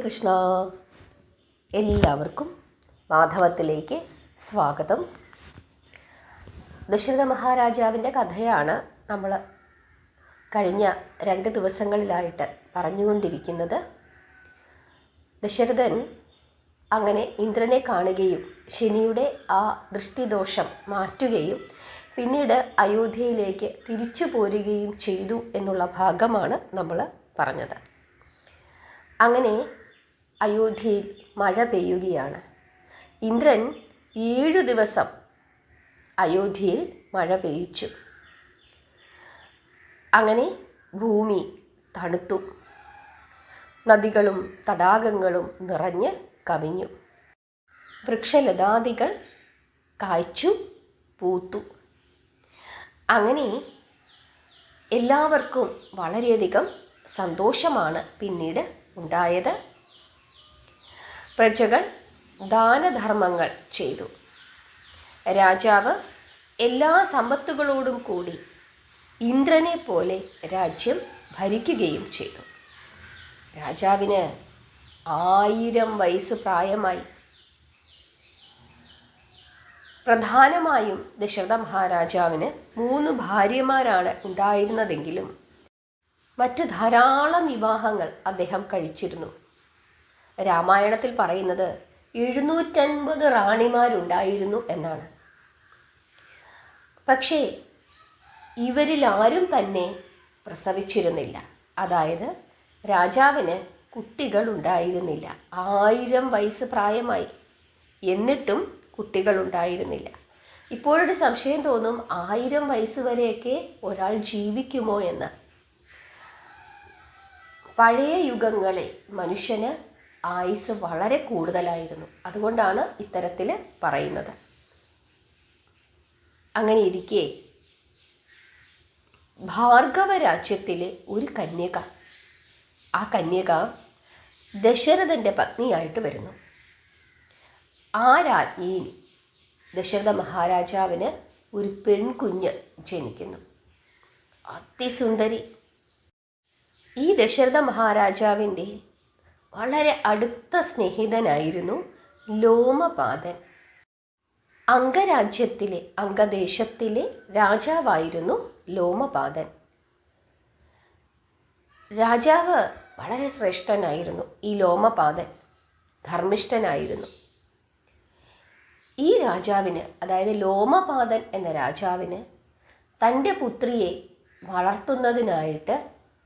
കൃഷ്ണ. എല്ലാവർക്കും മാധവത്തിലേക്ക് സ്വാഗതം. ദശരഥ മഹാരാജാവിൻ്റെ കഥയാണ് നമ്മൾ കഴിഞ്ഞ 2 ദിവസങ്ങളിലായിട്ട് പറഞ്ഞുകൊണ്ടിരിക്കുന്നത്. ദശരഥൻ അങ്ങനെ ഇന്ദ്രനെ കാണുകയും ശനിയുടെ ആ ദൃഷ്ടിദോഷം മാറ്റുകയും പിന്നീട് അയോധ്യയിലേക്ക് തിരിച്ചു പോരുകയും ചെയ്തു എന്നുള്ള ഭാഗമാണ് നമ്മൾ പറഞ്ഞത്. അങ്ങനെ അയോധ്യയിൽ മഴ പെയ്യുകയാണ്. ഇന്ദ്രൻ 7 ദിവസം അയോധ്യയിൽ മഴ പെയ്യിച്ചു. അങ്ങനെ ഭൂമി തണുത്തു, നദികളും തടാകങ്ങളും നിറഞ്ഞ് കവിഞ്ഞു, വൃക്ഷലതാദികൾ കായ്ച്ചു പൂത്തു. അങ്ങനെ എല്ലാവർക്കും വളരെയധികം സന്തോഷമാണ് പിന്നീട് ഉണ്ടായത്. പ്രജകൾ ദാനധർമ്മങ്ങൾ ചെയ്തു. രാജാവ് എല്ലാ സമ്പത്തുകളോടും കൂടി ഇന്ദ്രനെ പോലെ രാജ്യം ഭരിക്കുകയും ചെയ്തു. രാജാവിന് 1000 വയസ്സ് പ്രായമായി. പ്രധാനമായും ദശരഥ മഹാരാജാവിന് 3 ഭാര്യമാരാണ് ഉണ്ടായിരുന്നതെങ്കിലും മറ്റു ധാരാളം വിവാഹങ്ങൾ അദ്ദേഹം കഴിച്ചിരുന്നു. രാമായണത്തിൽ പറയുന്നത് 750 റാണിമാരുണ്ടായിരുന്നു എന്നാണ്. പക്ഷേ ഇവരിൽ ആരും തന്നെ പ്രസവിച്ചിരുന്നില്ല. അതായത് രാജാവിന് കുട്ടികൾ ഉണ്ടായിരുന്നില്ല. 1000 വയസ്സ് പ്രായമായി, എന്നിട്ടും കുട്ടികൾ ഉണ്ടായിരുന്നില്ല. ഇപ്പോഴൊരു സംശയം തോന്നും, 1000 വയസ്സ് വരെയൊക്കെ ഒരാൾ ജീവിക്കുമോ എന്ന്. പഴയ യുഗങ്ങളിൽ മനുഷ്യന് ആയുസ് വളരെ കൂടുതലായിരുന്നു. അതുകൊണ്ടാണ് ഇത്തരത്തിൽ പറയുന്നത്. അങ്ങനെ ഇരിക്കെ ഭാർഗവ രാജ്യത്തിലെ ഒരു കന്യക, ആ കന്യക ദശരഥൻ്റെ പത്നിയായിട്ട് വരുന്നു. ആ രാജ്ഞിയിൽ ദശരഥ മഹാരാജാവിന് ഒരു പെൺകുഞ്ഞ് ജനിക്കുന്നു, അതിസുന്ദരി. ഈ ദശരഥ മഹാരാജാവിൻ്റെ വളരെ അടുത്ത സ്നേഹിതനായിരുന്നു ലോമപാദൻ. അംഗരാജ്യത്തിലെ അംഗദേശത്തിലെ രാജാവായിരുന്നു ലോമപാദൻ. രാജാവ് വളരെ ശ്രേഷ്ഠനായിരുന്നു. ഈ ലോമപാദൻ ധർമ്മിഷ്ഠനായിരുന്നു. ഈ രാജാവിന്, അതായത് ലോമപാദൻ എന്ന രാജാവിന് തൻ്റെ പുത്രിയെ വളർത്തുന്നതിനായിട്ട്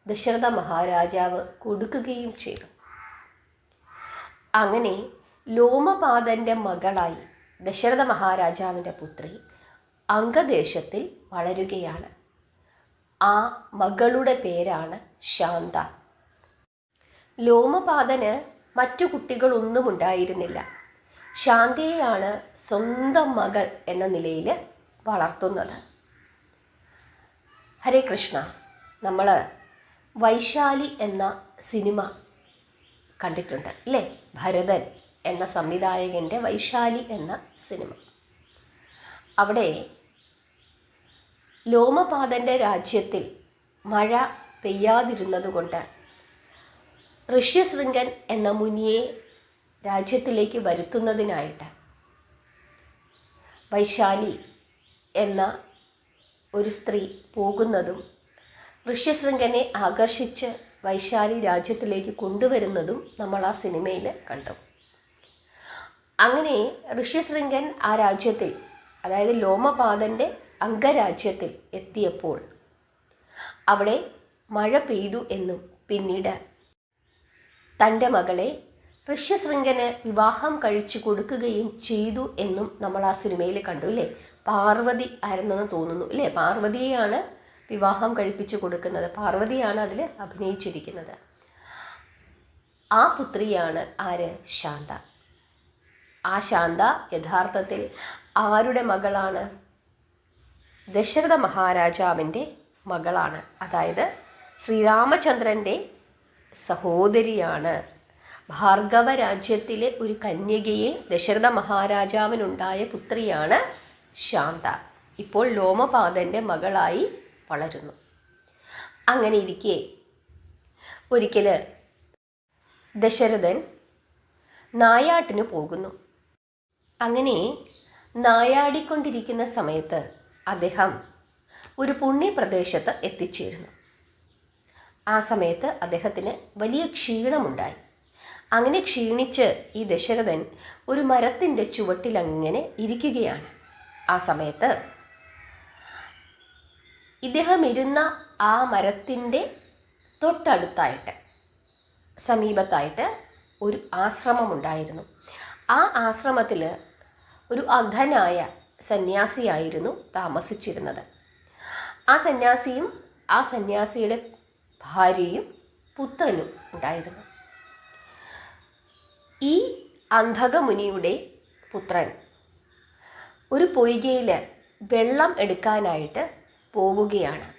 ദശരഥ മഹാരാജാവ് കൊടുക്കുകയും ചെയ്തു. അങ്ങനെ ലോമപാദൻ്റെ മകളായി ദശരഥ മഹാരാജാവിൻ്റെ പുത്രി അംഗദേശത്തിൽ വളരുകയാണ്. ആ മകളുടെ പേരാണ് ശാന്ത. ലോമപാദന് മറ്റു കുട്ടികളൊന്നും ഉണ്ടായിരുന്നില്ല. ശാന്തയെയാണ് സ്വന്തം മകൾ എന്ന നിലയിൽ വളർത്തുന്നത്. ഹരേ കൃഷ്ണ. നമ്മൾ വൈശാലി എന്ന സിനിമ കണ്ടിട്ടുണ്ട് അല്ലേ? ഭരതൻ എന്ന സംവിധായകൻ്റെ വൈശാലി എന്ന സിനിമ. അവിടെ ലോമപാദൻ്റെ രാജ്യത്തിൽ മഴ പെയ്യാതിരുന്നതുകൊണ്ട് ഋഷ്യശൃംഗൻ എന്ന മുനിയെ രാജ്യത്തിലേക്ക് വരുത്തുന്നതിനായിട്ട് വൈശാലി എന്ന ഒരു സ്ത്രീ പോകുന്നതും ഋഷ്യശൃംഗനെ ആകർഷിച്ച് വൈശാലി രാജ്യത്തിലേക്ക് കൊണ്ടുവരുന്നതും നമ്മൾ ആ സിനിമയിൽ കണ്ടു. അങ്ങനെ ഋഷ്യശൃംഗൻ ആ രാജ്യത്തിൽ, അതായത് ലോമപാദൻ്റെ അംഗരാജ്യത്തിൽ എത്തിയപ്പോൾ അവിടെ മഴ പെയ്തു എന്നും പിന്നീട് തൻ്റെ മകളെ ഋഷ്യശൃംഗന് വിവാഹം കഴിച്ചു കൊടുക്കുകയും ചെയ്തു എന്നും നമ്മൾ ആ സിനിമയിൽ കണ്ടു അല്ലേ? പാർവതി ആയിരുന്നെന്ന് തോന്നുന്നു അല്ലേ? പാർവതിയെയാണ് വിവാഹം കഴിപ്പിച്ചു കൊടുക്കുന്നത്. പാർവതിയാണ് അതിൽ അഭിനയിച്ചിരിക്കുന്നത്. ആ പുത്രിയാണ് ആര്? ശാന്ത. ആ ശാന്ത യഥാർത്ഥത്തിൽ ആരുടെ മകളാണ്? ദശരഥ മഹാരാജാവിൻ്റെ മകളാണ്. അതായത് ശ്രീരാമചന്ദ്രൻ്റെ സഹോദരിയാണ്. ഭാർഗവ രാജ്യത്തിലെ ഒരു കന്യകയിൽ ദശരഥ മഹാരാജാവിനുണ്ടായ പുത്രിയാണ് ശാന്ത. ഇപ്പോൾ ലോമപാദൻ്റെ മകളായി വളരുന്നു. അങ്ങനെ ഇരിക്കെ ഒരിക്കൽ ദശരഥൻ നായാട്ടിന് പോകുന്നു. അങ്ങനെ നായാടിക്കൊണ്ടിരിക്കുന്ന സമയത്ത് അദ്ദേഹം ഒരു പുണ്യപ്രദേശത്ത് എത്തിച്ചേരുന്നു. ആ സമയത്ത് അദ്ദേഹത്തിന് വലിയ ക്ഷീണമുണ്ടായി. അങ്ങനെ ക്ഷീണിച്ച് ഈ ദശരഥൻ ഒരു മരത്തിൻ്റെ ചുവട്ടിൽ അങ്ങനെ ഇരിക്കുകയാണ്. ആ സമയത്ത് ഇദ്ദേഹം ഇരുന്ന ആ മരത്തിൻ്റെ തൊട്ടടുത്തായിട്ട് സമീപത്തായിട്ട് ഒരു ആശ്രമമുണ്ടായിരുന്നു. ആ ആശ്രമത്തിൽ ഒരു അന്ധനായ സന്യാസിയായിരുന്നു താമസിച്ചിരുന്നത്. ആ സന്യാസിയും ആ സന്യാസിയുടെ ഭാര്യയും പുത്രനും ഉണ്ടായിരുന്നു. ഈ അന്ധകമുനിയുടെ പുത്രൻ ഒരു പൊയ്കയിൽ വെള്ളം എടുക്കാനായിട്ട് പോവുകയാണ്.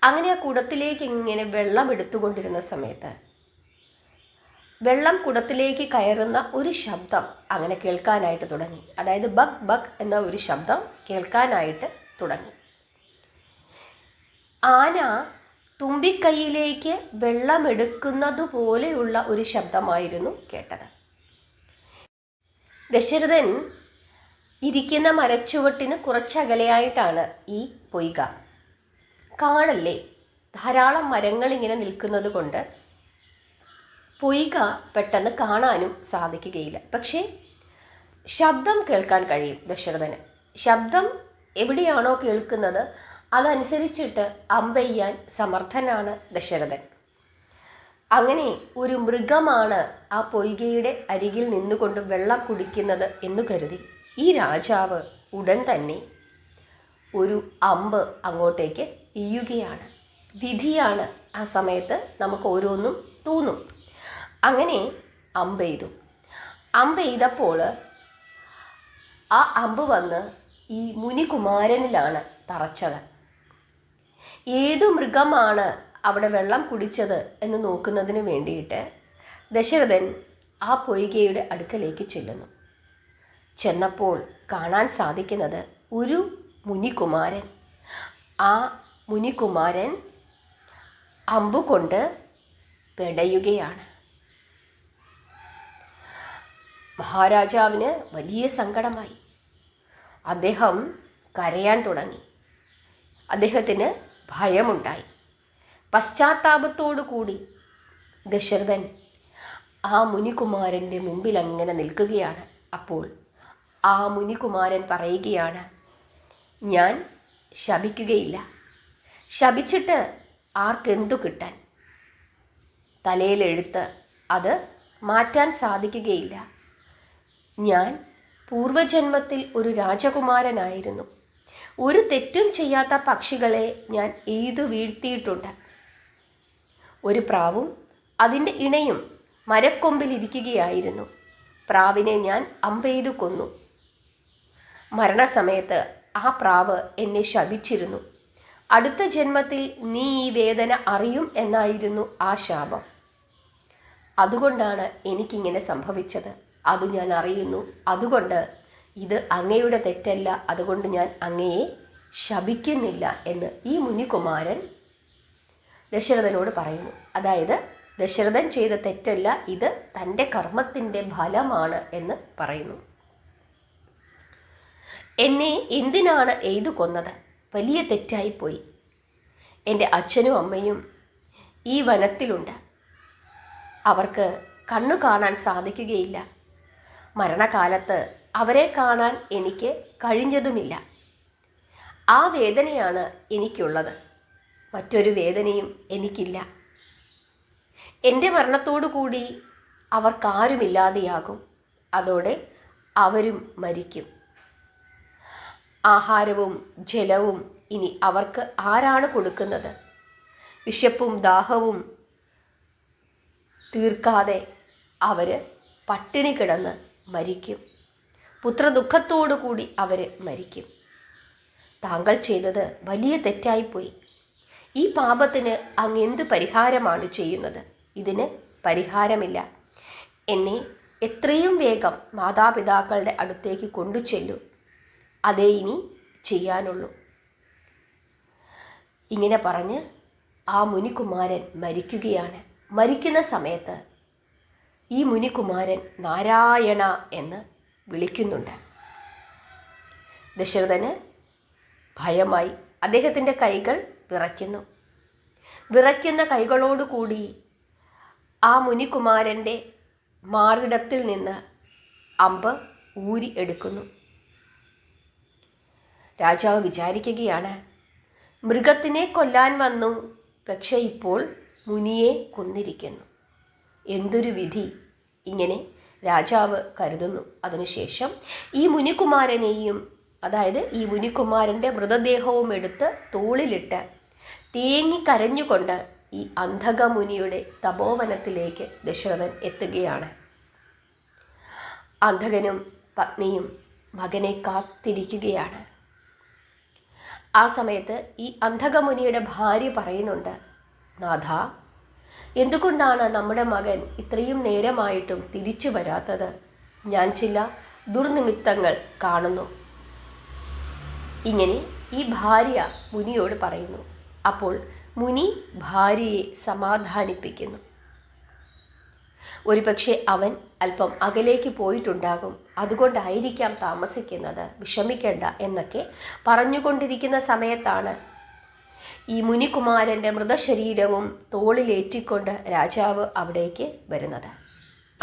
അങ്ങനെ ആ കുടത്തിലേക്ക് ഇങ്ങനെ വെള്ളം എടുത്തുകൊണ്ടിരുന്ന സമയത്ത് വെള്ളം കുടത്തിലേക്ക് കയറുന്ന ഒരു ശബ്ദം അങ്ങനെ കേൾക്കാനായിട്ട് തുടങ്ങി. അതായത് ബഗ് ബഗ് എന്ന ഒരു ശബ്ദം കേൾക്കാനായിട്ട് തുടങ്ങി. ആന തുമ്പിക്കൈയിലേക്ക് വെള്ളമെടുക്കുന്നത് പോലെയുള്ള ഒരു ശബ്ദമായിരുന്നു കേട്ടത്. ദശരഥൻ ഇരിക്കുന്ന മരച്ചുവട്ടിന് കുറച്ചകലെയായിട്ടാണ് ഈ പൊയ്ക. കാടല്ലേ, ധാരാളം മരങ്ങൾ ഇങ്ങനെ നിൽക്കുന്നത് കൊണ്ട് പൊയ്ക പെട്ടെന്ന് കാണാനും സാധിക്കുകയില്ല. പക്ഷേ ശബ്ദം കേൾക്കാൻ കഴിയും ദശരഥന്. ശബ്ദം എവിടെയാണോ കേൾക്കുന്നത് അതനുസരിച്ചിട്ട് അമ്പെയ്യാൻ സമർത്ഥനാണ് ദശരഥൻ. അങ്ങനെ ഒരു മൃഗമാണ് ആ പൊയ്കയുടെ അരികിൽ നിന്നുകൊണ്ട് വെള്ളം കുടിക്കുന്നത് എന്ന് കരുതി ഈ രാജാവ് ഉടൻ തന്നെ ഒരു അമ്പ് അങ്ങോട്ടേക്ക് എയ്യുകയാണ്. വിധിയാണ് ആ സമയത്ത് നമുക്ക് ഓരോന്നും തോന്നും. അങ്ങനെ അമ്പെയ്തു. അമ്പെയ്തപ്പോൾ ആ അമ്പ് വന്ന് ഈ മുനികുമാരനിലാണ് തറച്ചത്. ഏതു മൃഗമാണ് അവിടെ വെള്ളം കുടിച്ചത് എന്ന് നോക്കുന്നതിന് വേണ്ടിയിട്ട് ദശരഥൻ ആ പൊയ്കയുടെ അടുക്കലേക്ക് ചെല്ലുന്നു. ചെന്നപ്പോൾ കാണാൻ സാധിക്കുന്നത് ഒരു മുനികുമാരൻ. ആ മുനികുമാരൻ അമ്പുകൊണ്ട് പെടയുകയാണ്. മഹാരാജാവിന് വലിയ സങ്കടമായി. അദ്ദേഹം കരയാൻ തുടങ്ങി. അദ്ദേഹത്തിന് ഭയമുണ്ടായി. പശ്ചാത്താപത്തോടു കൂടി ദശരഥൻ ആ മുനികുമാരൻ്റെ മുമ്പിൽ അങ്ങനെ നിൽക്കുകയാണ്. അപ്പോൾ ആ മുനികുമാരൻ പറയുകയാണ്, ഞാൻ ശപിക്കുകയില്ല. ശപിച്ചിട്ട് ആർക്കെന്തു കിട്ടാൻ? തലയിലെഴുത്ത് അത് മാറ്റാൻ സാധിക്കുകയില്ല. ഞാൻ പൂർവജന്മത്തിൽ ഒരു രാജകുമാരനായിരുന്നു. ഒരു തെറ്റും ചെയ്യാത്ത പക്ഷികളെ ഞാൻ എയ്തു വീഴ്ത്തിയിട്ടുണ്ട്. ഒരു പ്രാവും അതിൻ്റെ ഇണയും മരക്കൊമ്പിലിരിക്കുകയായിരുന്നു. പ്രാവിനെ ഞാൻ അമ്പെയ്തു കൊന്നു. മരണസമയത്ത് ആ പ്രാവ് എന്നെ ശപിച്ചിരുന്നു. അടുത്ത ജന്മത്തിൽ നീ ഈ വേദന അറിയും എന്നായിരുന്നു ആ ശാപം. അതുകൊണ്ടാണ് എനിക്കിങ്ങനെ സംഭവിച്ചത്. അത് ഞാൻ അറിയുന്നു. അതുകൊണ്ട് ഇത് അങ്ങയുടെ തെറ്റല്ല. അതുകൊണ്ട് ഞാൻ അങ്ങയെ ശപിക്കുന്നില്ല എന്ന് ഈ മുനികുമാരൻ ദശരഥനോട് പറയുന്നു. അതായത് ദശരഥൻ ചെയ്ത തെറ്റല്ല, ഇത് തൻ്റെ കർമ്മത്തിൻ്റെ ഫലമാണ് എന്ന് പറയുന്നു. എന്നെ എന്തിനാണ് എയ്തു കൊന്നത്? വലിയ തെറ്റായിപ്പോയി. എൻ്റെ അച്ഛനും അമ്മയും ഈ വനത്തിലുണ്ട്. അവർക്ക് കണ്ണു കാണാൻ സാധിക്കുകയില്ല. മരണകാലത്ത് അവരെ കാണാൻ എനിക്ക് കഴിഞ്ഞതുമില്ല. ആ വേദനയാണ് എനിക്കുള്ളത്. മറ്റൊരു വേദനയും എനിക്കില്ല. എൻ്റെ മരണത്തോടു കൂടി അവർക്കാരുമില്ലാതെയാകും. അതോടെ അവരും മരിക്കും. ആഹാരവും ജലവും ഇനി അവർക്ക് ആരാണ് കൊടുക്കുന്നത്? വിശപ്പും ദാഹവും തീർക്കാതെ അവർ പട്ടിണി കിടന്ന് മരിക്കും. പുത്രദുഃഖത്തോടു കൂടി അവർ മരിക്കും. താങ്കൾ ചെയ്തത് വലിയ തെറ്റായിപ്പോയി. ഈ പാപത്തിന് അങ്ങ് എന്ത് പരിഹാരമാണ് ചെയ്യുന്നത്? ഇതിന് പരിഹാരമില്ല. എന്നെ എത്രയും വേഗം മാതാപിതാക്കളുടെ അടുത്തേക്ക് കൊണ്ടുചെല്ലൂ. അതേ ഇനി ചെയ്യാനുള്ളൂ. ഇങ്ങനെ പറഞ്ഞ് ആ മുനികുമാരൻ മരിക്കുകയാണ്. മരിക്കുന്ന സമയത്ത് ഈ മുനികുമാരൻ നാരായണ എന്ന് വിളിക്കുന്നുണ്ട്. ദശരഥന് ഭയമായി. അദ്ദേഹത്തിൻ്റെ കൈകൾ വിറയ്ക്കുന്നു. വിറയ്ക്കുന്ന കൈകളോടുകൂടി ആ മുനികുമാരൻ്റെ മാറിടത്തിൽ നിന്ന് അമ്പ് ഊരി എടുക്കുന്നു. രാജാവ് വിചാരിക്കുകയാണ്, മൃഗത്തിനെ കൊല്ലാൻ വന്നു, പക്ഷേ ഇപ്പോൾ മുനിയെ കൊന്നിരിക്കുന്നു. എന്തൊരു വിധി! ഇങ്ങനെ രാജാവ് കരുതുന്നു. അതിനുശേഷം ഈ മുനികുമാരനെയും, അതായത് ഈ മുനികുമാരൻ്റെ മൃതദേഹവും എടുത്ത് തോളിലിട്ട് തേങ്ങിക്കരഞ്ഞുകൊണ്ട് ഈ അന്ധകമുനിയുടെ തപോവനത്തിലേക്ക് ദശരഥൻ എത്തുകയാണ്. അന്ധകനും പത്നിയും മകനെ കാത്തിരിക്കുകയാണ്. ആ സമയത്ത് ഈ അന്ധകമുനിയുടെ ഭാര്യ പറയുന്നുണ്ട്, നാഥ, എന്തുകൊണ്ടാണ് നമ്മുടെ മകൻ ഇത്രയും നേരമായിട്ടും തിരിച്ചു വരാത്തത്? ഞാൻ ചില ദുർനിമിത്തങ്ങൾ കാണുന്നു. ഇങ്ങനെ ഈ ഭാര്യ മുനിയോട് പറയുന്നു. അപ്പോൾ മുനി ഭാര്യയെ സമാധാനിപ്പിക്കുന്നു. ഒരുപക്ഷെ അവൻ അല്പം അകലേക്ക് പോയിട്ടുണ്ടാകും, അതുകൊണ്ടായിരിക്കാം താമസിക്കുന്നത്, വിഷമിക്കേണ്ട എന്നൊക്കെ പറഞ്ഞുകൊണ്ടിരിക്കുന്ന സമയത്താണ് ഈ മുനികുമാരൻ്റെ മൃതശരീരവും തോളിലേറ്റിക്കൊണ്ട് രാജാവ് അവിടേക്ക് വരുന്നത്.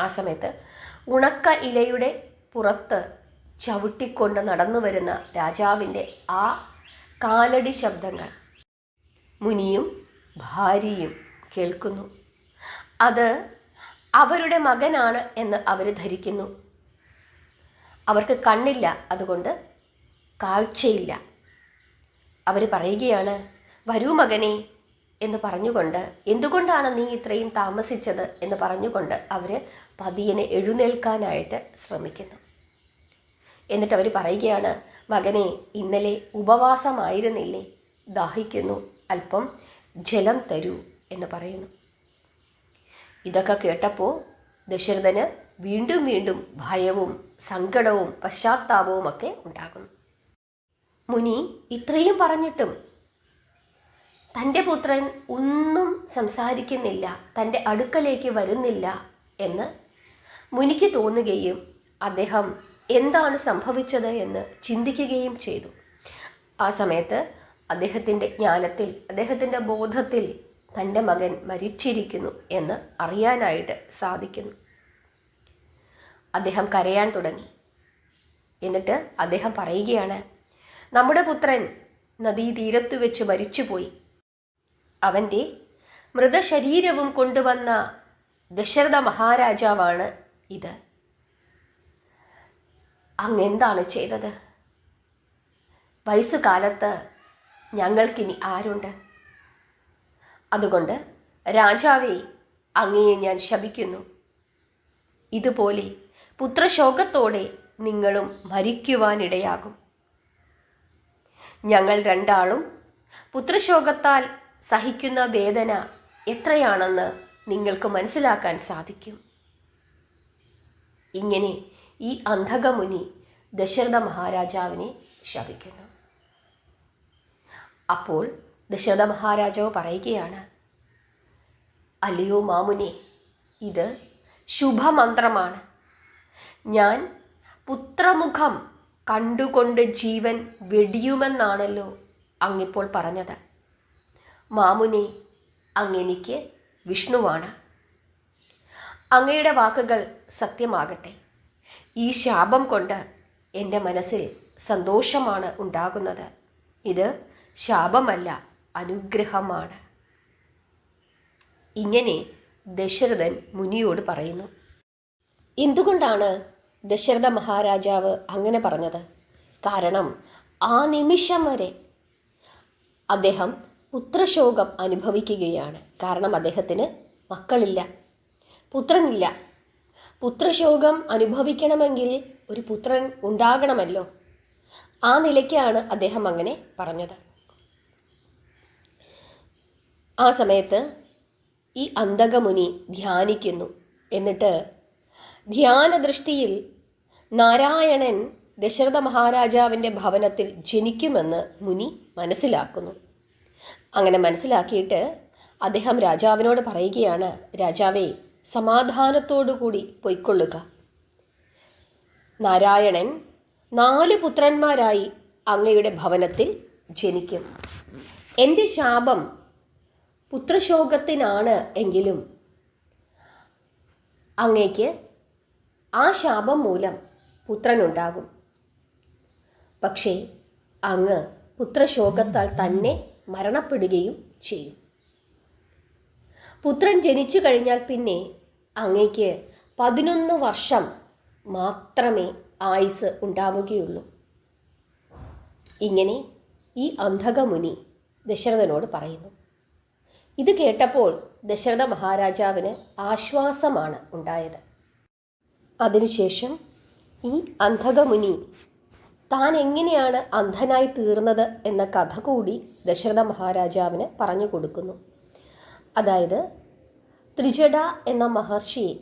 ആ സമയത്ത് ഉണക്ക ഇലയുടെ പുറത്ത് ചവിട്ടിക്കൊണ്ട് നടന്നു വരുന്ന രാജാവിൻ്റെ ആ കാലടി ശബ്ദങ്ങൾ മുനിയും ഭാര്യയും കേൾക്കുന്നു. അത് അവരുടെ മകനാണ് എന്ന് അവർ ധരിക്കുന്നു. അവർക്ക് കണ്ണില്ല, അതുകൊണ്ട് കാഴ്ചയില്ല. അവർ പറയുകയാണ്, വരൂ മകനെ എന്ന് പറഞ്ഞുകൊണ്ട്, എന്തുകൊണ്ടാണ് നീ ഇത്രയും താമസിച്ചത് എന്ന് പറഞ്ഞുകൊണ്ട് അവർ പതിയനെ എഴുന്നേൽക്കാനായിട്ട് ശ്രമിക്കുന്നു. എന്നിട്ട് അവർ പറയുകയാണ്, മകനെ, ഇന്നലെ ഉപവാസമായിരുന്നില്ലേ? ദാഹിക്കുന്നു, അല്പം ജലം തരൂ എന്ന് പറയുന്നു. ഇതൊക്കെ കേട്ടപ്പോൾ ദശരഥന് വീണ്ടും വീണ്ടും ഭയവും സങ്കടവും പശ്ചാത്താപവും ഒക്കെ ഉണ്ടാകുന്നു. മുനി ഇത്രയും പറഞ്ഞിട്ടും തൻ്റെ പുത്രൻ ഒന്നും സംസാരിക്കുന്നില്ല, തൻ്റെ അടുക്കലേക്ക് വരുന്നില്ല എന്ന് മുനിക്ക് തോന്നുകയും അദ്ദേഹം എന്താണ് സംഭവിച്ചത് എന്ന് ചിന്തിക്കുകയും ചെയ്തു. ആ സമയത്ത് അദ്ദേഹത്തിൻ്റെ ജ്ഞാനത്തിൽ, അദ്ദേഹത്തിൻ്റെ ബോധത്തിൽ തൻ്റെ മകൻ മരിച്ചിരിക്കുന്നു എന്ന് അറിയാനായിട്ട് സാധിക്കുന്നു. അദ്ദേഹം കരയാൻ തുടങ്ങി. എന്നിട്ട് അദ്ദേഹം പറയുകയാണ്, നമ്മുടെ പുത്രൻ നദീതീരത്ത് വെച്ച് മരിച്ചുപോയി. അവൻ്റെ മൃതശരീരവും കൊണ്ടുവന്ന ദശരഥ മഹാരാജാവാണ് ഇത്. അങ്ങെന്താണ് ചെയ്തത്? വയസ്സുകാലത്ത് ഞങ്ങൾക്കിനി ആരുണ്ട്? അതുകൊണ്ട് രാജാവേ, അങ്ങയെ ഞാൻ ശപിക്കുന്നു. ഇതുപോലെ പുത്രശോകത്തോടെ നിങ്ങളും മരിക്കുവാനിടയാകും. ഞങ്ങൾ രണ്ടാളും പുത്രശോകത്താൽ സഹിക്കുന്ന വേദന എത്രയാണെന്ന് നിങ്ങൾക്ക് മനസ്സിലാക്കാൻ സാധിക്കും. ഇങ്ങനെ ഈ അന്ധകമുനി ദശരഥ മഹാരാജാവിനെ ശപിക്കുന്നു. അപ്പോൾ ദശരഥ മഹാരാജാവ് പറയുകയാണ്, അല്ലയോ മാമുനെ, ഇത് ശുഭമന്ത്രമാണ്. ഞാൻ പുത്രമുഖം കണ്ടുകൊണ്ട് ജീവൻ വെടിയുമെന്നാണല്ലോ അങ്ങിപ്പോൾ പറഞ്ഞത്. മാമുനെ, അങ്ങെനിക്ക് വിഷ്ണുവാണ്. അങ്ങയുടെ വാക്കുകൾ സത്യമാകട്ടെ. ഈ ശാപം കൊണ്ട് എൻ്റെ മനസ്സിൽ സന്തോഷമാണ് ഉണ്ടാകുന്നത്. ഇത് ശാപമല്ല, അനുഗ്രഹമാണ്. ഇങ്ങനെ ദശരഥൻ മുനിയോട് പറയുന്നു. എന്തുകൊണ്ടാണ് ദശരഥ മഹാരാജാവ് അങ്ങനെ പറഞ്ഞത്? കാരണം ആ നിമിഷം വരെ അദ്ദേഹം പുത്രശോകം അനുഭവിക്കുകയാണ്. കാരണം അദ്ദേഹത്തിന് മക്കളില്ല, പുത്രനില്ല. പുത്രശോകം അനുഭവിക്കണമെങ്കിൽ ഒരു പുത്രൻ ഉണ്ടാകണമല്ലോ. ആ നിലയ്ക്കാണ് അദ്ദേഹം അങ്ങനെ പറഞ്ഞത്. ആ സമയത്ത് ഈ അന്ധകമുനി ധ്യാനിക്കുന്നു. എന്നിട്ട് ധ്യാനദൃഷ്ടിയിൽ നാരായണൻ ദശരഥ മഹാരാജാവിൻ്റെ ഭവനത്തിൽ ജനിക്കുമെന്ന് മുനി മനസ്സിലാക്കുന്നു. അങ്ങനെ മനസ്സിലാക്കിയിട്ട് അദ്ദേഹം രാജാവിനോട് പറയുകയാണ്, രാജാവേ, സമാധാനത്തോടുകൂടി പൊയ്ക്കൊള്ളുക. നാരായണൻ 4 പുത്രന്മാരായി അങ്ങയുടെ ഭവനത്തിൽ ജനിക്കും. എൻ്റെ ശാപം പുത്രശോകത്തിനാണ് എങ്കിലും അങ്ങയ്ക്ക് ആ ശാപം മൂലം പുത്രനുണ്ടാകും. പക്ഷേ അങ്ങ് പുത്രശോകത്താൽ തന്നെ മരണപ്പെടുകയും ചെയ്യും. പുത്രൻ ജനിച്ചു കഴിഞ്ഞാൽ പിന്നെ അങ്ങയ്ക്ക് 11 വർഷം മാത്രമേ ആയുസ് ഉണ്ടാവുകയുള്ളൂ. ഇങ്ങനെ ഈ അന്ധകമുനി ദശരഥനോട് പറയുന്നു. ഇത് കേട്ടപ്പോൾ ദശരഥ മഹാരാജാവിന് ആശ്വാസമാണ് ഉണ്ടായത്. അതിനുശേഷം ഈ അന്ധകമുനി താൻ എങ്ങനെയാണ് അന്ധനായി തീർന്നത് എന്ന കഥ കൂടി ദശരഥ മഹാരാജാവിന് പറഞ്ഞു കൊടുക്കുന്നു. അതായത് ത്രിജട എന്ന മഹർഷിയെ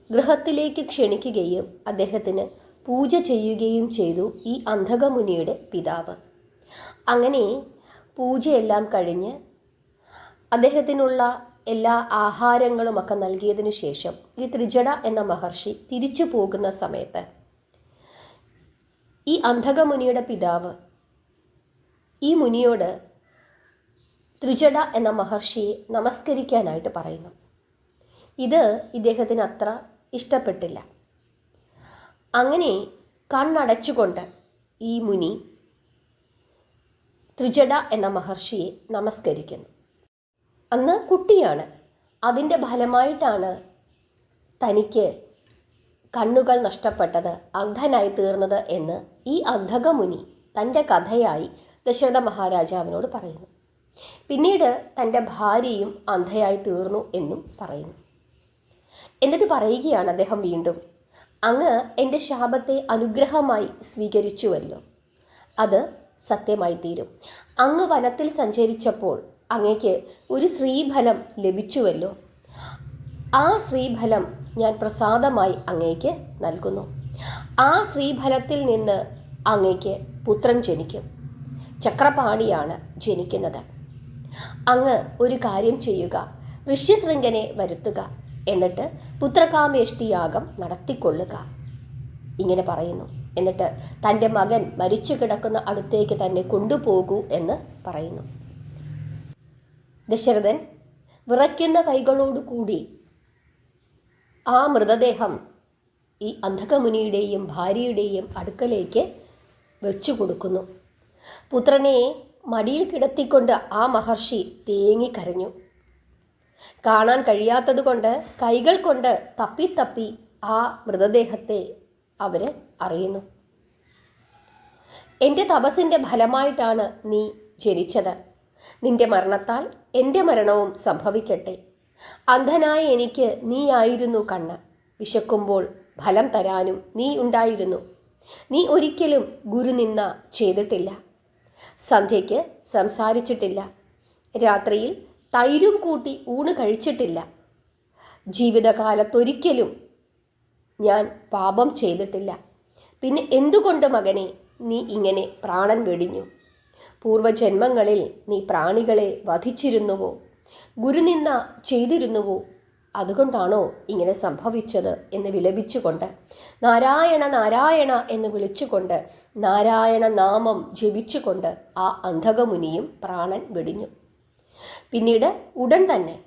ഗൃഹത്തിലേക്ക് ക്ഷണിക്കുകയും അദ്ദേഹത്തിന് പൂജ ചെയ്യുകയും ചെയ്തു ഈ അന്ധകമുനിയുടെ പിതാവ്. അങ്ങനെ പൂജയെല്ലാം കഴിഞ്ഞ് അദ്ദേഹത്തിനുള്ള എല്ലാ ആഹാരങ്ങളുമൊക്കെ നൽകിയതിനു ശേഷം ഈ ത്രിജട എന്ന മഹർഷി തിരിച്ചു പോകുന്ന സമയത്ത് ഈ അന്ധകമുനിയുടെ പിതാവ് ഈ മുനിയോട് ത്രിജട എന്ന മഹർഷിയെ നമസ്കരിക്കാനായിട്ട് പറയുന്നു. ഇത് ഇദ്ദേഹത്തിന് അത്ര ഇഷ്ടപ്പെട്ടില്ല. അങ്ങനെ കണ്ണടച്ചുകൊണ്ട് ഈ മുനി ത്രിജട എന്ന മഹർഷിയെ നമസ്കരിക്കുന്നു. അന്ന് കുട്ടിയാണ്. അതിൻ്റെ ഫലമായിട്ടാണ് തനിക്ക് കണ്ണുകൾ നഷ്ടപ്പെട്ടത്, അന്ധനായി തീർന്നത് എന്ന് ഈ അന്ധകമുനി തൻ്റെ കഥയായി ദശരഥ മഹാരാജാവിനോട് പറയുന്നു. പിന്നീട് തൻ്റെ ഭാര്യയും അന്ധയായി തീർന്നു എന്നും പറയുന്നു. എന്നിട്ട് പറയുകയാണ് അദ്ദേഹം വീണ്ടും, അങ്ങ് എൻ്റെ ശാപത്തെ അനുഗ്രഹമായി സ്വീകരിച്ചുവല്ലോ, അത് സത്യമായി തീരും. അങ്ങ് വനത്തിൽ സഞ്ചരിച്ചപ്പോൾ അങ്ങയ്ക്ക് ഒരു സ്ത്രീഫലം ലഭിച്ചുവല്ലോ, ആ സ്ത്രീഫലം ഞാൻ പ്രസാദമായി അങ്ങയ്ക്ക് നൽകുന്നു. ആ സ്ത്രീഫലത്തിൽ നിന്ന് അങ്ങയ്ക്ക് പുത്രൻ ജനിക്കും. ചക്രപാണിയാണ് ജനിക്കുന്നത്. അങ്ങ് ഒരു കാര്യം ചെയ്യുക, ഋഷ്യശൃംഖനെ വരുത്തുക, എന്നിട്ട് പുത്രകാമേഷ്ടിയാഗം നടത്തിക്കൊള്ളുക. ഇങ്ങനെ പറയുന്നു. എന്നിട്ട് തൻ്റെ മകൻ മരിച്ചു കിടക്കുന്ന അടുത്തേക്ക് തന്നെ കൊണ്ടുപോകൂ എന്ന് പറയുന്നു. ദശരഥൻ വിറയ്ക്കുന്ന കൈകളോടുകൂടി ആ മൃതദേഹം ഈ അന്ധകമുനിയുടെയും ഭാര്യയുടെയും അടുക്കലേക്ക് വെച്ചു കൊടുക്കുന്നു. പുത്രനെ മടിയിൽ കിടത്തിക്കൊണ്ട് ആ മഹർഷി തേങ്ങിക്കരഞ്ഞു. കാണാൻ കഴിയാത്തതുകൊണ്ട് കൈകൾ കൊണ്ട് തപ്പി ആ മൃതദേഹത്തെ അവർ അറിയുന്നു. എൻ്റെ തപസ്സിൻ്റെ ഫലമായിട്ടാണ് നീ ജനിച്ചത്. നിന്റെ മരണത്താൽ എൻ്റെ മരണവും സംഭവിക്കട്ടെ. അന്ധനായ എനിക്ക് നീയായിരുന്നു കണ്ണ്. വിശക്കുമ്പോൾ ഫലം തരാനും നീ ഉണ്ടായിരുന്നു. നീ ഒരിക്കലും ഗുരുനിന്ദ ചെയ്തിട്ടില്ല. സന്ധ്യയ്ക്ക് സംസാരിച്ചിട്ടില്ല. രാത്രിയിൽ തൈരും കൂട്ടി ഊണ് കഴിച്ചിട്ടില്ല. ജീവിതകാലത്തൊരിക്കലും ഞാൻ പാപം ചെയ്തിട്ടില്ല. പിന്നെ എന്തുകൊണ്ട് മകനെ നീ ഇങ്ങനെ പ്രാണൻ വെടിഞ്ഞു? പൂർവജന്മങ്ങളിൽ നീ പ്രാണികളെ വധിച്ചിരുന്നുവോ? ഗുരുനിന്ദ ചെയ്തിരുന്നുവോ? അതുകൊണ്ടാണോ ഇങ്ങനെ സംഭവിച്ചത് എന്ന് വിലപിച്ചുകൊണ്ട്, നാരായണ നാരായണ എന്ന് വിളിച്ചുകൊണ്ട്, നാരായണ നാമം ജപിച്ചുകൊണ്ട് ആ അന്ധകമുനിയും പ്രാണൻ വെടിഞ്ഞു. പിന്നീട് ഉടൻ തന്നെ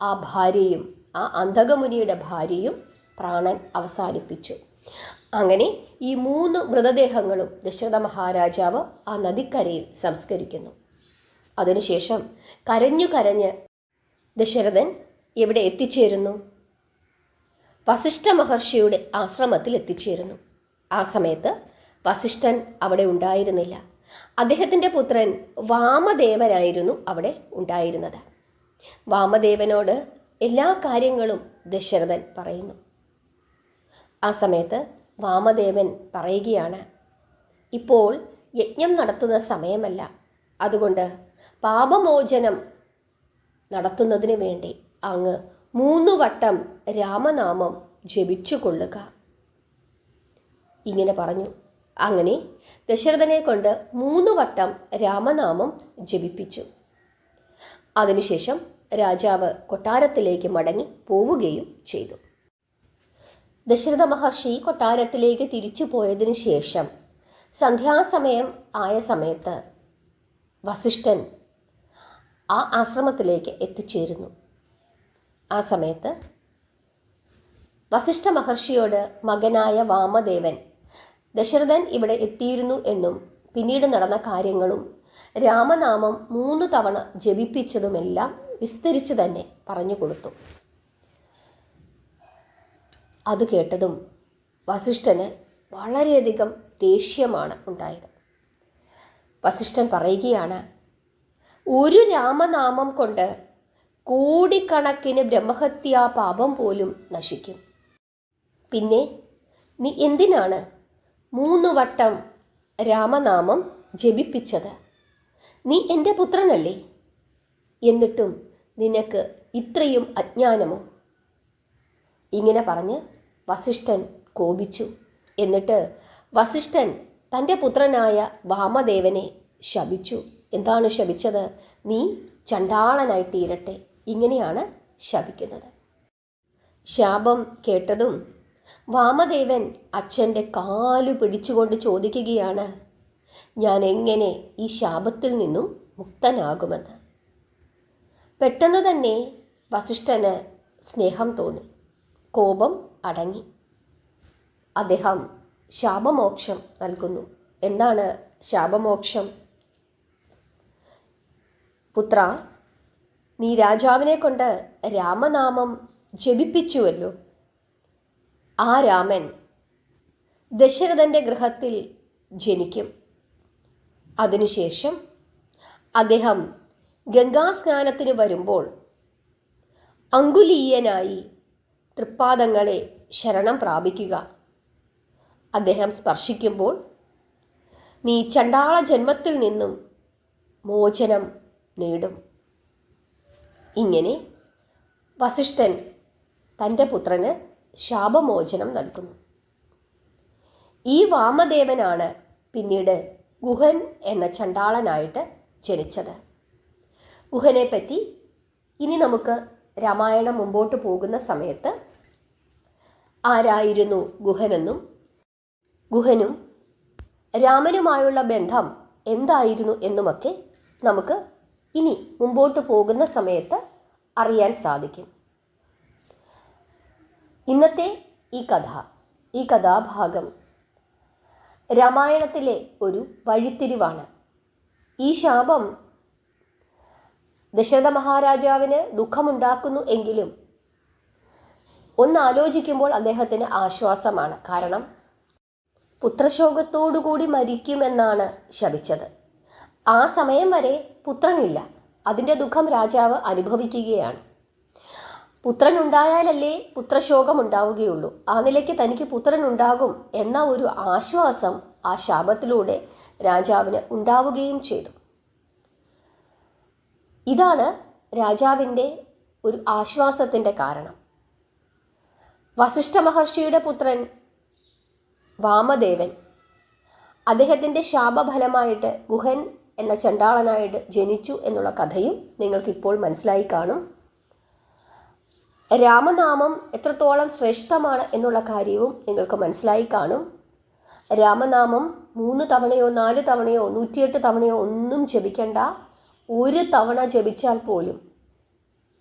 ആ ഭാര്യയും, ആ അന്ധകമുനിയുടെ ഭാര്യയും പ്രാണൻ അവസാനിപ്പിച്ചു. അങ്ങനെ ഈ 3 മൃതദേഹങ്ങളും ദശരഥ മഹാരാജാവ് ആ നദിക്കരയിൽ സംസ്കരിക്കുന്നു. അതിനുശേഷം കരഞ്ഞ് ദശരഥൻ എവിടെ എത്തിച്ചേരുന്നു? വസിഷ്ഠ മഹർഷിയുടെ ആശ്രമത്തിൽ എത്തിച്ചേരുന്നു. ആ സമയത്ത് വസിഷ്ഠൻ അവിടെ ഉണ്ടായിരുന്നില്ല. അദ്ദേഹത്തിൻ്റെ പുത്രൻ വാമദേവനായിരുന്നു അവിടെ ഉണ്ടായിരുന്നത്. വാമദേവനോട് എല്ലാ കാര്യങ്ങളും ദശരഥൻ പറയുന്നു. ആ സമയത്ത് വാമദേവൻ പറയുകയാണ്, ഇപ്പോൾ യജ്ഞം നടത്തുന്ന സമയമല്ല, അതുകൊണ്ട് പാപമോചനം നടത്തുന്നതിന് വേണ്ടി അങ്ങ് 3 വട്ടം രാമനാമം ജപിച്ചു കൊള്ളുക. ഇങ്ങനെ പറഞ്ഞു. അങ്ങനെ ദശരഥനെ കൊണ്ട് 3 വട്ടം രാമനാമം ജപിപ്പിച്ചു. അതിനുശേഷം രാജാവ് കൊട്ടാരത്തിലേക്ക് മടങ്ങി പോവുകയും ചെയ്തു. ദശരഥ മഹർഷി കൊട്ടാരത്തിലേക്ക് തിരിച്ചു പോയതിനു ശേഷം സന്ധ്യാസമയം ആയ സമയത്ത് വസിഷ്ഠൻ ആ ആശ്രമത്തിലേക്ക് എത്തിച്ചേരുന്നു. ആ സമയത്ത് വസിഷ്ഠ മഹർഷിയോട് മകനായ വാമദേവൻ ദശരഥൻ ഇവിടെ എത്തിയിരുന്നു എന്നും പിന്നീട് നടന്ന കാര്യങ്ങളും രാമനാമം 3 തവണ ജപിപ്പിച്ചതുമെല്ലാം വിസ്തരിച്ചു തന്നെ പറഞ്ഞു കൊടുത്തു. അത് കേട്ടതും വസിഷ്ഠന് വളരെയധികം ദേഷ്യമാണ് ഉണ്ടായത്. വസിഷ്ഠൻ പറയുകയാണ്, ഒരു രാമനാമം കൊണ്ട് കോടിക്കണക്കിന് ബ്രഹ്മഹത്യാ പാപം പോലും നശിക്കും. പിന്നെ നീ എന്തിനാണ് 3 വട്ടം രാമനാമം ജപിപ്പിച്ചത്? നീ എൻ്റെ പുത്രനല്ലേ? എന്നിട്ടും നിനക്ക് ഇത്രയും അജ്ഞാനമോ? ഇങ്ങനെ പറഞ്ഞ് വസിഷ്ഠൻ കോപിച്ചു. എന്നിട്ട് വസിഷ്ഠൻ തൻ്റെ പുത്രനായ വാമദേവനെ ശപിച്ചു. എന്താണ് ശപിച്ചത്? നീ ചണ്ടാളനായി തീരട്ടെ. ഇങ്ങനെയാണ് ശപിക്കുന്നത്. ശാപം കേട്ടതും വാമദേവൻ അച്ഛൻ്റെ കാലു പിടിച്ചുകൊണ്ട് ചോദിക്കുകയാണ്, ഞാൻ എങ്ങനെ ഈ ശാപത്തിൽ നിന്നും മുക്തനാകുമെന്ന്. പെട്ടെന്ന് തന്നെ വസിഷ്ഠന് സ്നേഹം തോന്നി. കോപം അടങ്ങി. അദ്ദേഹം ശാപമോക്ഷം നൽകുന്നു. എന്താണ് ശാപമോക്ഷം? പുത്ര, നീ രാജാവിനെ കൊണ്ട് രാമനാമം ജപിപ്പിച്ചുവല്ലോ. ആ രാമൻ ദശരഥൻ്റെ ഗൃഹത്തിൽ ജനിക്കും. അതിനുശേഷം അദ്ദേഹം ഗംഗാസ്നാനത്തിന് വരുമ്പോൾ അങ്കുലീയനായി തൃപ്പാദങ്ങളെ ശരണം പ്രാപിക്കുക. അദ്ദേഹം സ്പർശിക്കുമ്പോൾ നീ ചണ്ടാള ജന്മത്തിൽ നിന്നും മോചനം നേടും. ഇങ്ങനെ വസിഷ്ഠൻ തൻ്റെ പുത്രന് ശാപമോചനം നൽകുന്നു. ഈ വാമദേവനാണ് പിന്നീട് ഗുഹൻ എന്ന ചണ്ടാളനായിട്ട് ജനിച്ചത്. ഗുഹനെ പറ്റി ഇനി നമുക്ക് രാമായണം മുമ്പോട്ട് പോകുന്ന സമയത്ത് ആരായിരുന്നു ഗുഹനെന്നും ഗുഹനും രാമനുമായുള്ള ബന്ധം എന്തായിരുന്നു എന്നുമൊക്കെ നമുക്ക് ഇനി മുമ്പോട്ട് പോകുന്ന സമയത്ത് അറിയാൻ സാധിക്കും. ഇന്നത്തെ ഈ കഥാഭാഗം രാമായണത്തിലെ ഒരു വഴിത്തിരിവാണ്. ഈ ശാപം ദശരഥ മഹാരാജാവിന് ദുഃഖമുണ്ടാക്കുന്നു എങ്കിലും ഒന്നാലോചിക്കുമ്പോൾ അദ്ദേഹത്തിന് ആശ്വാസമാണ്. കാരണം പുത്രശോകത്തോടുകൂടി മരിക്കുമെന്നാണ് ശപിച്ചത്. ആ സമയം വരെ പുത്രനില്ല. അതിൻ്റെ ദുഃഖം രാജാവ് അനുഭവിക്കുകയാണ്. പുത്രനുണ്ടായാലല്ലേ പുത്രശോകം ഉണ്ടാവുകയുള്ളൂ. ആ നിലയ്ക്ക് തനിക്ക് പുത്രനുണ്ടാകും എന്ന ഒരു ആശ്വാസം ആ ശാപത്തിലൂടെ രാജാവിന് ഉണ്ടാവുകയും ചെയ്തു. ഇതാണ് രാജാവിൻ്റെ ഒരു ആശ്വാസത്തിൻ്റെ കാരണം. വസിഷ്ഠ മഹർഷിയുടെ പുത്രൻ വാമദേവൻ, അദ്ദേഹത്തിൻ്റെ ശാപഫലമായിട്ട് ഗുഹൻ എന്ന ചണ്ടാളനായിട്ട് ജനിച്ചു എന്നുള്ള കഥയും നിങ്ങൾക്കിപ്പോൾ മനസ്സിലായി കാണും. രാമനാമം എത്രത്തോളം ശ്രേഷ്ഠമാണ് എന്നുള്ള കാര്യവും നിങ്ങൾക്ക് മനസ്സിലായി കാണും. രാമനാമം 3 തവണയോ 4 തവണയോ 108 തവണയോ ഒന്നും ജപിക്കേണ്ട. 1 തവണ ജപിച്ചാൽ പോലും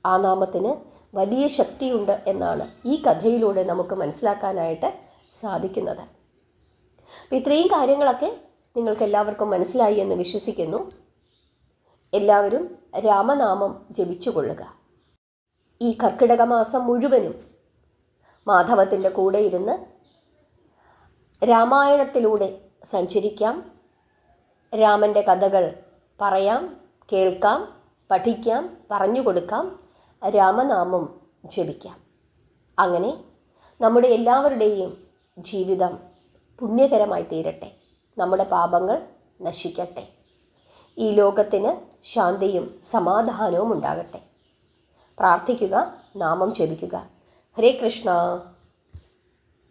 ആ നാമത്തിന് വലിയ ശക്തിയുണ്ട് എന്നാണ് ഈ കഥയിലൂടെ നമുക്ക് മനസ്സിലാക്കാനായിട്ട് സാധിക്കുന്നത്. ഇത്രയും കാര്യങ്ങളൊക്കെ നിങ്ങൾക്ക് എല്ലാവർക്കും മനസ്സിലായി എന്ന് വിശ്വസിക്കുന്നു. എല്ലാവരും രാമനാമം ജപിച്ചുകൊള്ളുക. ഈ കർക്കിടക മാസം മുഴുവനും മാധവത്തിൻ്റെ കൂടെ ഇരുന്ന് രാമായണത്തിലൂടെ സഞ്ചരിക്കാം. രാമൻ്റെ കഥകൾ പറയാം, കേൾക്കാം, പഠിക്കാം, പറഞ്ഞു കൊടുക്കാം, രാമനാമം ജപിക്കാം. അങ്ങനെ നമ്മുടെ എല്ലാവരുടെയും ജീവിതം പുണ്യകരമായി തീരട്ടെ. നമ്മുടെ പാപങ്ങൾ നശിക്കട്ടെ. ഈ ലോകത്തിന് ശാന്തിയും സമാധാനവും ഉണ്ടാകട്ടെ. പ്രാർത്ഥിക്കുക, നാമം ജപിക്കുക. ഹരേ കൃഷ്ണ.